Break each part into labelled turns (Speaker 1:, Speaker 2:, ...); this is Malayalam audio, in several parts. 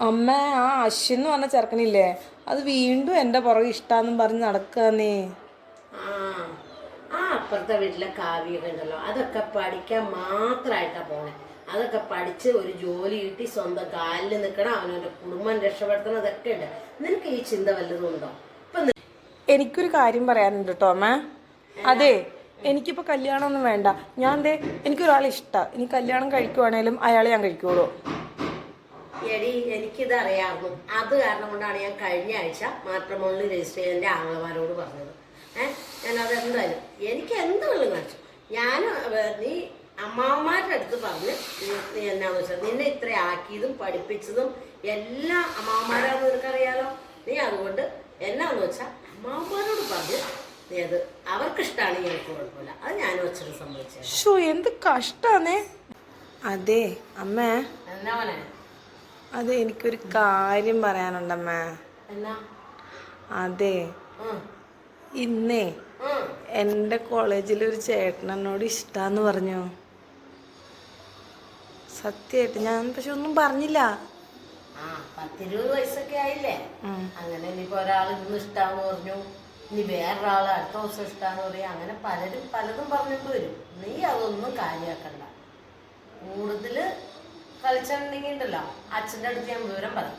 Speaker 1: അമ്മ ആ അശ്വിൻ എന്ന് പറഞ്ഞ ചെറുക്കനില്ലേ, അത് വീണ്ടും എൻ്റെ പുറകെ ഇഷ്ടാന്നും പറഞ്ഞ് നടക്കാന്നേ.
Speaker 2: ആ ആ അപ്പുറത്തെ വീട്ടിലെ കാവ്യൊക്കെ ഉണ്ടല്ലോ, അതൊക്കെ പഠിക്കാൻ മാത്രമായിട്ടാ പോണേ. അതൊക്കെ പഠിച്ച് ഒരു ജോലി കിട്ടി സ്വന്തം കാലിൽ നിൽക്കണം, അവനവൻ്റെ കുടുംബം രക്ഷപ്പെടുത്തണം, അതൊക്കെ ഉണ്ട്. നിനക്ക് ഈ ചിന്ത വല്ലതും ഉണ്ടോ?
Speaker 1: എനിക്കൊരു കാര്യം പറയാനുണ്ട് കേട്ടോ അമ്മ. അതെ, എനിക്കിപ്പോൾ കല്യാണമൊന്നും വേണ്ട. എനിക്കൊരാളെ ഇഷ്ടമാണ്. ഇനി കല്യാണം കഴിക്കുവാണേലും അയാളെ ഞാൻ കഴിക്കുള്ളൂ.
Speaker 2: എടി, എനിക്കിത് അറിയാമായിരുന്നു. അത് കാരണം കൊണ്ടാണ് ഞാൻ കഴിഞ്ഞ ആഴ്ച മാട്രിമോണിയിൽ രജിസ്റ്റർ ചെയ്യാൻ എൻ്റെ ആങ്ങളമാരോട് പറഞ്ഞത്. ഞാനത് എന്തായാലും എനിക്ക് എന്ത് വെള്ളം കാണിച്ചു. നീ അമ്മാവന്മാരുടെ അടുത്ത് പറഞ്ഞ് നീ എന്നാന്ന് വെച്ചാൽ നിന്നെ ഇത്ര ആക്കിയതും പഠിപ്പിച്ചതും എല്ലാം അമ്മാവന്മാരാണെന്ന് നിനക്കറിയാലോ. നീ അതുകൊണ്ട് എന്നാന്ന് വെച്ചാൽ അമ്മാവന്മാരോട് പറഞ്ഞ് നീ അത് അവർക്കിഷ്ടമാണ്, എനിക്ക് കുഴപ്പമില്ല. അത് ഞാനും അച്ഛനും സംഭവിച്ചത്.
Speaker 1: എന്ത് കഷ്ടാന്നേ. അതെ അമ്മ,
Speaker 2: എന്നാവനെ
Speaker 1: അതെ, എനിക്കൊരു കാര്യം പറയാനുണ്ടമ്മ.
Speaker 2: എന്നാ?
Speaker 1: അതെ, ഇന്നേ എൻ്റെ കോളേജിൽ ഒരു ചേട്ടൻ എന്നോട് ഇഷ്ടാന്ന് പറഞ്ഞു. സത്യമായിട്ട് ഞാൻ പക്ഷെ ഒന്നും പറഞ്ഞില്ല.
Speaker 2: 10-20 വയസ്സൊക്കെ ആയില്ലേ, അങ്ങനെ ഇനിയിപ്പോ ഒരാൾ ഇന്ന് ഇഷ്ടാന്ന് പറഞ്ഞു, ഇനി വേറൊരാൾ അടുത്ത ദിവസം ഇഷ്ടാന്ന് പറയാ, അങ്ങനെ പലരും പലതും പറഞ്ഞിട്ട് വരും. നീ അതൊന്നും കാര്യമാക്കണ്ട. കൂടുതല് കളിച്ചിട്ടുണ്ടെങ്കിൽ ഉണ്ടല്ലോ, അച്ഛൻ്റെ അടുത്ത് ഞാൻ വിവരം പറയും.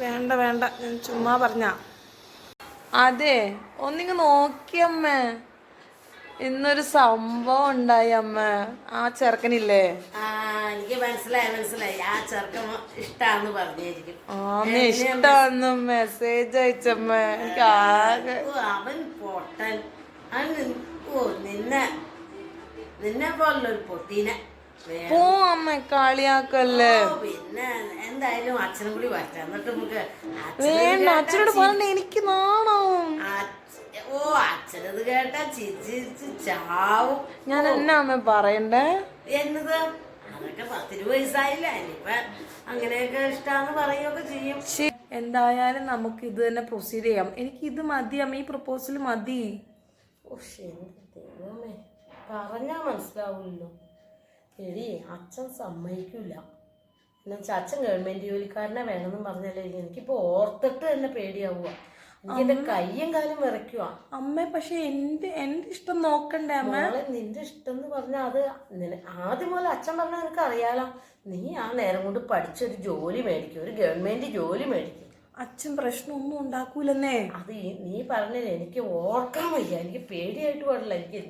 Speaker 1: വേണ്ട വേണ്ട, ഞാൻ ചുമ്മാ പറഞ്ഞ. അതെ, ഒന്നിങ്ങ് നോക്കിയമ്മ, ഇന്നൊരു സംഭവം ഉണ്ടായി അമ്മ. ആ ചെറുക്കനില്ലേ,
Speaker 2: എനിക്ക് മനസ്സിലായി. ആ ചെറുക്കൻ ഇഷ്ടാന്ന് പറഞ്ഞിരിക്കും.
Speaker 1: ഇഷ്ടാന്ന് മെസ്സേജ് അയച്ചമ്മ. എനിക്ക് ആകെ
Speaker 2: അവൻ പൊട്ടൻ. നിന്നെ പോലുള്ളൊരു പൊട്ടീനെ
Speaker 1: പോ അമ്മ, കളിയാക്കല്ലേ.
Speaker 2: പിന്നെ എന്തായാലും അച്ഛനും കൂടി വരട്ടെ, എന്നിട്ട് നമുക്ക്
Speaker 1: വേണ്ട, അച്ഛനോട് പറഞ്ഞ എനിക്ക് നാണാവും.
Speaker 2: അച്ഛനത് കേട്ടാ ചിരിച്ച് ചാവും.
Speaker 1: ഞാൻ എന്നാ അമ്മ പറയണ്ടേ?
Speaker 2: എന്നത് അതൊക്കെ 10-20 വയസ്സായില്ല, ഇനിയിപ്പൊ അങ്ങനെയൊക്കെ ഇഷ്ടാന്ന് പറയുകയൊക്കെ ചെയ്യും.
Speaker 1: എന്തായാലും നമുക്ക് ഇത് തന്നെ പ്രൊസീഡ് ചെയ്യാം. എനിക്ക് ഇത് മതി അമ്മ, ഈ പ്രപ്പോസൽ മതി.
Speaker 2: ദൈവമേ, പറഞ്ഞാ മനസ്സിലാവൂല്ലോ. എടി, അച്ഛൻ സമ്മതിക്കൂല. എന്നുവെച്ചാൽ അച്ഛൻ ഗവൺമെന്റ് ജോലിക്കാരനെ വേണമെന്നും പറഞ്ഞല്ലേ. എനിക്കിപ്പോ ഓർത്തിട്ട് തന്നെ പേടിയാവുക. എനിക്ക് എന്റെ കയ്യും കാലും വിറയ്ക്കുക.
Speaker 1: അമ്മ പക്ഷെ എന്റെ ഇഷ്ടം നോക്കണ്ടേ അമ്മ?
Speaker 2: നിന്റെ ഇഷ്ടം എന്ന് പറഞ്ഞാൽ അത് ആദ്യം പോലെ അച്ഛൻ പറഞ്ഞാൽ നിനക്ക് അറിയാലോ. നീ ആ നേരം കൊണ്ട് പഠിച്ചൊരു ജോലി മേടിക്കും, ഒരു ഗവൺമെന്റ് ജോലി മേടിക്കും.
Speaker 1: അച്ഛൻ പ്രശ്നമൊന്നും ഉണ്ടാക്കൂലെന്നേ.
Speaker 2: അത് നീ പറഞ്ഞില്ലേ, എനിക്ക് ഓർക്കാൻ വയ്യ. എനിക്ക് പേടിയായിട്ട് പാടില്ല. എനിക്ക്